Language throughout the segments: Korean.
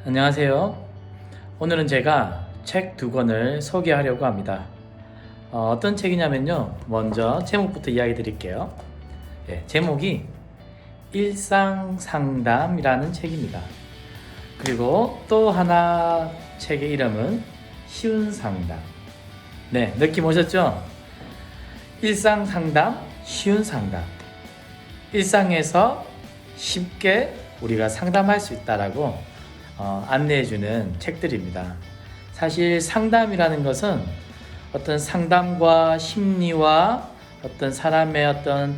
안녕하세요. 오늘은 제가 책 두 권을 소개하려고 합니다. 어떤 책이냐면요. 먼저 제목부터 이야기 드릴게요. 제목이 일상상담이라는 책입니다. 그리고 또 하나 책의 이름은 쉬운상담. 네, 느낌 오셨죠? 일상상담, 쉬운상담. 일상에서 쉽게 우리가 상담할 수 있다라고 안내해주는 책들입니다. 사실 상담이라는 것은 어떤 상담과 심리와 어떤 사람의 어떤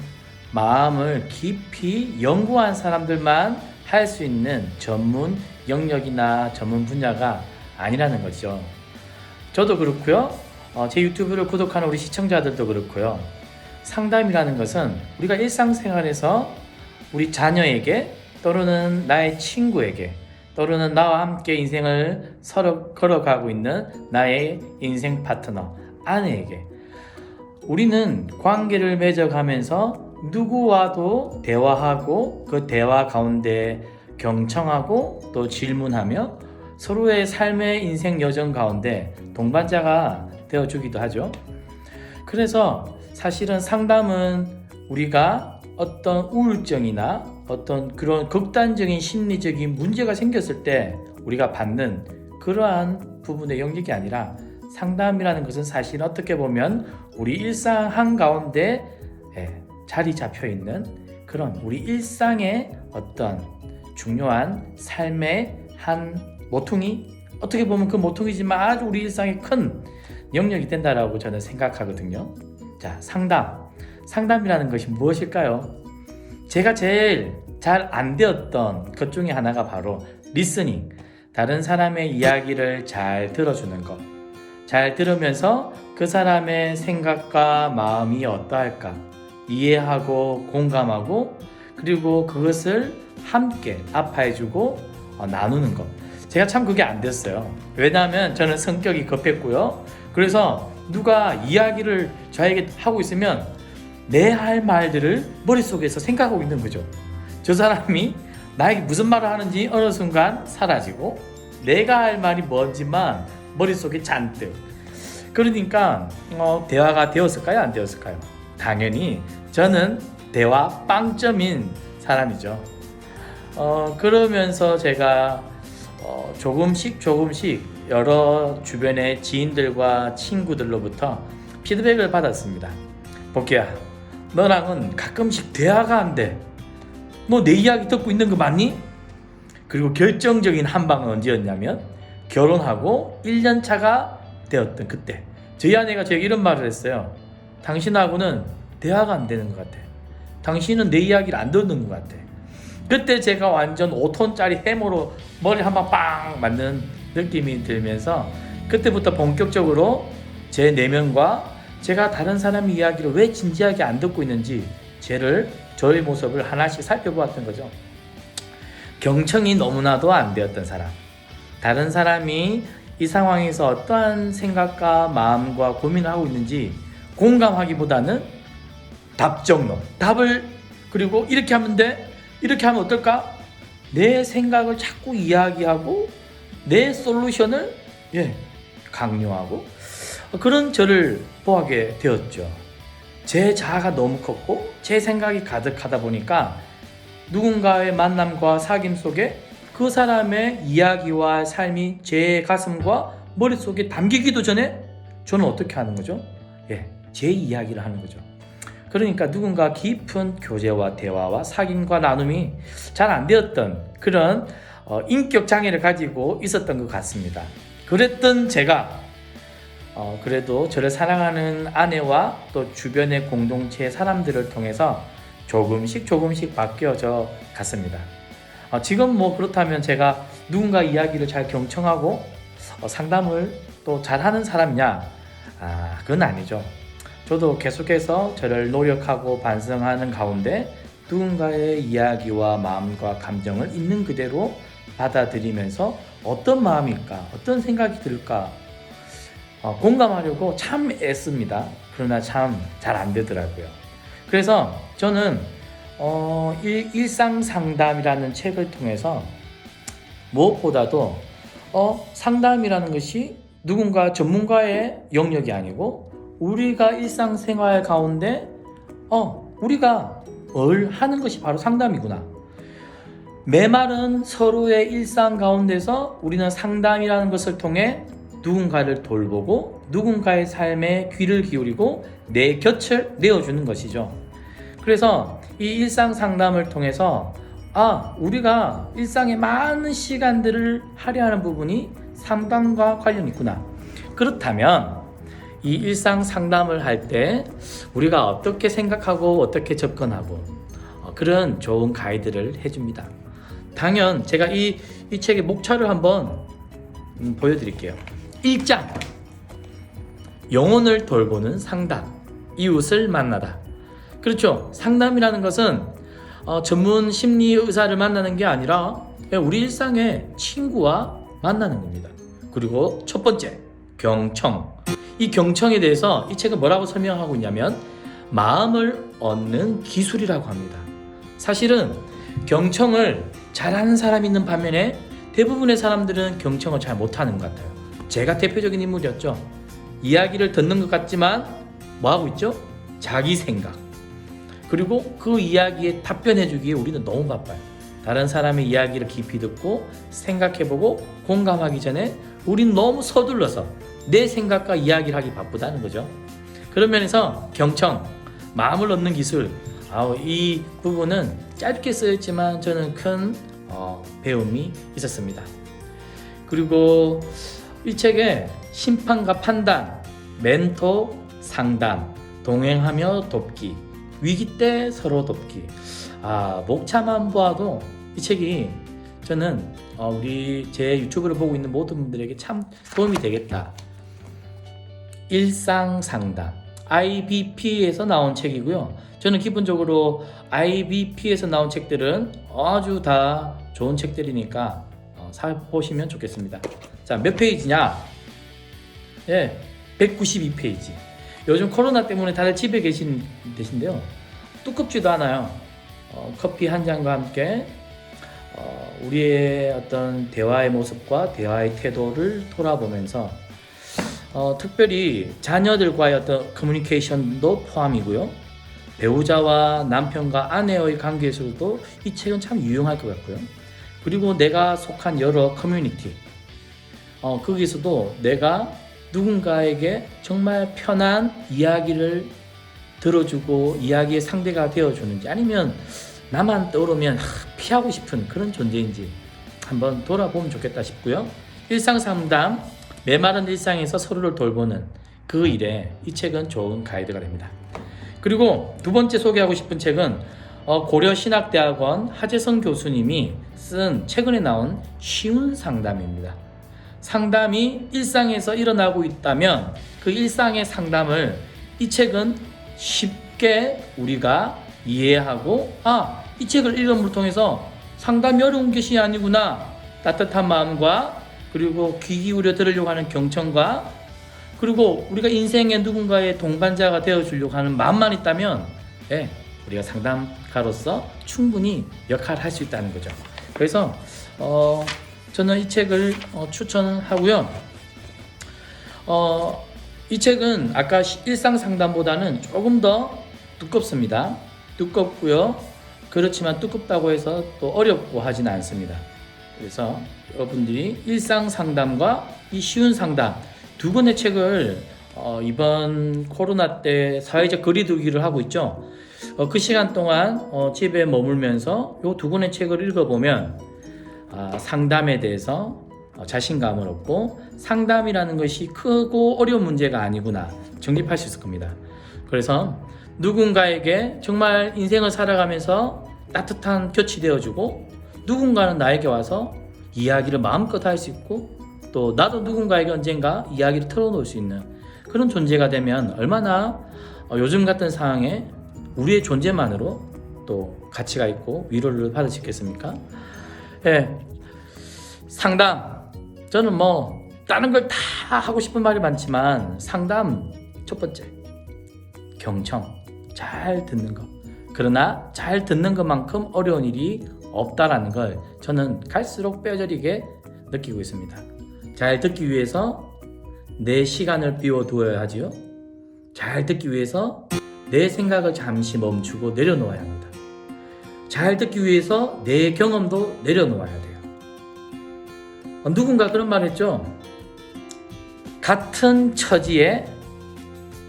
마음을 깊이 연구한 사람들만 할 수 있는 전문 영역이나 전문 분야가 아니라는 거죠. 저도 그렇고요. 제 유튜브를 구독하는 우리 시청자들도 그렇고요. 상담이라는 것은 우리가 일상생활에서 우리 자녀에게 또는 나의 친구에게 또는 나와 함께 인생을 서로 걸어가고 있는 나의 인생 파트너, 아내에게 우리는 관계를 맺어가면서 누구와도 대화하고 그 대화 가운데 경청하고 또 질문하며 서로의 삶의 인생 여정 가운데 동반자가 되어주기도 하죠. 그래서 사실은 상담은 우리가 어떤 우울증이나 어떤 그런 극단적인 심리적인 문제가 생겼을 때 우리가 받는 그러한 부분의 영역이 아니라 상담이라는 것은 사실 어떻게 보면 우리 일상 한가운데 자리 잡혀 있는 그런 우리 일상의 어떤 중요한 삶의 한 모퉁이, 어떻게 보면 그 모퉁이지만 아주 우리 일상의 큰 영역이 된다라고 저는 생각하거든요. 자, 상담이라는 것이 무엇일까요? 제가 제일 잘 안 되었던 것 중에 하나가 바로 리스닝, 다른 사람의 이야기를 잘 들어주는 것. 잘 들으면서 그 사람의 생각과 마음이 어떠할까 이해하고 공감하고 그리고 그것을 함께 아파해주고 나누는 것. 제가 참 그게 안 됐어요. 왜냐하면 저는 성격이 급했고요. 그래서 누가 이야기를 저에게 하고 있으면 내 할 말들을 머릿속에서 생각하고 있는 거죠. 저 사람이 나에게 무슨 말을 하는지 어느 순간 사라지고 내가 할 말이 뭔지만 머릿속에 잔뜩. 그러니까 대화가 되었을까요? 안 되었을까요? 당연히 저는 대화 빵점인 사람이죠. 그러면서 제가 조금씩 여러 주변의 지인들과 친구들로부터 피드백을 받았습니다. 복귀야, 너랑은 가끔씩 대화가 안 돼. 너 내 이야기 듣고 있는 거 맞니? 그리고 결정적인 한 방은 언제였냐면 결혼하고 1년 차가 되었던 그때 저희 아내가 제게 이런 말을 했어요. 당신하고는 대화가 안 되는 것 같아. 당신은 내 이야기를 안 듣는 것 같아. 그때 제가 완전 5톤짜리 해머로 머리 한 방 빵 맞는 느낌이 들면서 그때부터 본격적으로 제 내면과 제가 다른 사람의 이야기를 왜 진지하게 안 듣고 있는지 저의 모습을 하나씩 살펴보았던 거죠. 경청이 너무나도 안 되었던 사람, 다른 사람이 이 상황에서 어떠한 생각과 마음과 고민을 하고 있는지 공감하기보다는 답정론, 답을 그리고 이렇게 하면 돼, 이렇게 하면 어떨까? 내 생각을 자꾸 이야기하고 내 솔루션을 강요하고 그런 저를 보게 되었죠. 제 자아가 너무 컸고 제 생각이 가득하다 보니까 누군가의 만남과 사귐 속에 그 사람의 이야기와 삶이 제 가슴과 머릿속에 담기기도 전에 저는 어떻게 하는 거죠? 제 이야기를 하는 거죠. 그러니까 누군가 깊은 교제와 대화와 사귐과 나눔이 잘 안 되었던 그런 인격 장애를 가지고 있었던 것 같습니다. 그랬던 제가 그래도 저를 사랑하는 아내와 또 주변의 공동체 사람들을 통해서 조금씩 바뀌어져 갔습니다. 지금 그렇다면 제가 누군가 이야기를 잘 경청하고 상담을 또 잘하는 사람이냐? 그건 아니죠. 저도 계속해서 저를 노력하고 반성하는 가운데 누군가의 이야기와 마음과 감정을 있는 그대로 받아들이면서 어떤 마음일까? 어떤 생각이 들까? 공감하려고 참 애씁니다. 그러나 참 잘 안 되더라고요. 그래서 저는 일상상담이라는 책을 통해서 무엇보다도 상담이라는 것이 누군가 전문가의 영역이 아니고 우리가 일상생활 가운데 우리가 뭘 하는 것이 바로 상담이구나. 메마른 서로의 일상 가운데서 우리는 상담이라는 것을 통해 누군가를 돌보고 누군가의 삶에 귀를 기울이고 내 곁을 내어주는 것이죠. 그래서 이 일상 상담을 통해서 우리가 일상의 많은 시간들을 할애하는 부분이 상담과 관련이 있구나. 그렇다면 이 일상 상담을 할 때 우리가 어떻게 생각하고 어떻게 접근하고 그런 좋은 가이드를 해줍니다. 당연 제가 이 책의 목차를 한번 보여드릴게요. 1장 영혼을 돌보는 상담, 이웃을 만나다. 그렇죠. 상담이라는 것은 전문 심리 의사를 만나는 게 아니라 우리 일상의 친구와 만나는 겁니다. 그리고 첫 번째, 경청. 이 경청에 대해서 이 책은 뭐라고 설명하고 있냐면 마음을 얻는 기술이라고 합니다. 사실은 경청을 잘하는 사람이 있는 반면에 대부분의 사람들은 경청을 잘 못하는 것 같아요. 제가 대표적인 인물이었죠. 이야기를 듣는 것 같지만 뭐하고 있죠? 자기 생각. 그리고 그 이야기에 답변해주기에 우리는 너무 바빠요. 다른 사람의 이야기를 깊이 듣고 생각해보고 공감하기 전에 우리는 너무 서둘러서 내 생각과 이야기를 하기 바쁘다는 거죠. 그런 면에서 경청, 마음을 얻는 기술, 이 부분은 짧게 쓰였지만 저는 큰 배움이 있었습니다. 그리고 이 책에 심판과 판단, 멘토, 상담, 동행하며 돕기, 위기 때 서로 돕기. 목차만 보아도 이 책이 저는 제 유튜브를 보고 있는 모든 분들에게 참 도움이 되겠다. 일상 상담, IBP에서 나온 책이고요. 저는 기본적으로 IBP에서 나온 책들은 아주 다 좋은 책들이니까 사보시면 좋겠습니다. 자, 몇 페이지냐? 192페이지. 요즘 코로나 때문에 다들 집에 계신데요. 두껍지도 않아요. 커피 한 잔과 함께 우리의 어떤 대화의 모습과 대화의 태도를 돌아보면서 특별히 자녀들과의 어떤 커뮤니케이션도 포함이고요. 배우자와 남편과 아내의 관계에서도 이 책은 참 유용할 것 같고요. 그리고 내가 속한 여러 커뮤니티, 거기서도 내가 누군가에게 정말 편한 이야기를 들어주고 이야기의 상대가 되어주는지, 아니면 나만 떠오르면 피하고 싶은 그런 존재인지 한번 돌아보면 좋겠다 싶고요. 일상상담, 메마른 일상에서 서로를 돌보는 그 일에 이 책은 좋은 가이드가 됩니다. 그리고 두 번째 소개하고 싶은 책은 고려신학대학원 하재성 교수님이 쓴 최근에 나온 쉬운 상담입니다. 상담이 일상에서 일어나고 있다면 그 일상의 상담을 이 책은 쉽게 우리가 이해하고 이 책을 읽음으로 통해서 상담이 어려운 것이 아니구나, 따뜻한 마음과 그리고 귀 기울여 들으려고 하는 경청과 그리고 우리가 인생의 누군가의 동반자가 되어주려고 하는 마음만 있다면 우리가 상담가로서 충분히 역할을 할 수 있다는 거죠. 그래서 저는 이 책을 추천하고요. 이 책은 아까 일상 상담보다는 조금 더 두껍습니다. 두껍고요. 그렇지만 두껍다고 해서 또 어렵고 하지는 않습니다. 그래서 여러분들이 일상 상담과 이 쉬운 상담 두 권의 책을 이번 코로나 때 사회적 거리두기를 하고 있죠. 그 시간 동안 집에 머물면서 이 두 권의 책을 읽어보면 상담에 대해서 자신감을 얻고 상담이라는 것이 크고 어려운 문제가 아니구나 정립할 수 있을 겁니다. 그래서 누군가에게 정말 인생을 살아가면서 따뜻한 곁이 되어주고 누군가는 나에게 와서 이야기를 마음껏 할 수 있고 또 나도 누군가에게 언젠가 이야기를 털어놓을 수 있는 그런 존재가 되면 얼마나 요즘 같은 상황에 우리의 존재만으로 또 가치가 있고 위로를 받을 수 있겠습니까? 상담, 저는 다른 걸 다 하고 싶은 말이 많지만 상담 첫 번째, 경청, 잘 듣는 것. 그러나 잘 듣는 것만큼 어려운 일이 없다라는 걸 저는 갈수록 뼈저리게 느끼고 있습니다. 잘 듣기 위해서 내 시간을 비워두어야 하지요. 잘 듣기 위해서 내 생각을 잠시 멈추고 내려놓아야 합니다. 잘 듣기 위해서 내 경험도 내려놓아야 돼요. 누군가 그런 말 했죠. 같은 처지에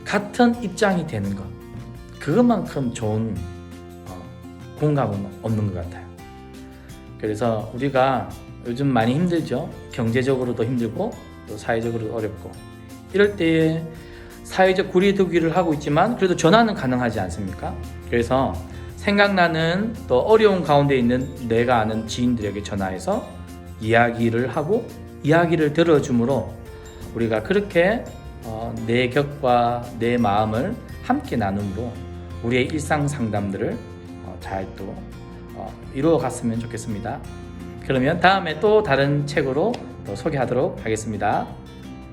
같은 입장이 되는 것, 그것만큼 좋은 공감은 없는 것 같아요. 그래서 우리가 요즘 많이 힘들죠. 경제적으로도 힘들고 또 사회적으로도 어렵고, 이럴 때에 사회적 거리두기를 하고 있지만 그래도 전화는 가능하지 않습니까? 그래서 생각나는 또 어려운 가운데 있는 내가 아는 지인들에게 전화해서 이야기를 하고 이야기를 들어줌으로 우리가 그렇게 내 격과 내 마음을 함께 나눔으로 우리의 일상 상담들을 잘 또 이루어 갔으면 좋겠습니다. 그러면 다음에 또 다른 책으로 또 소개하도록 하겠습니다.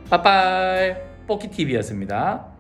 빠빠이, 뽀키TV였습니다.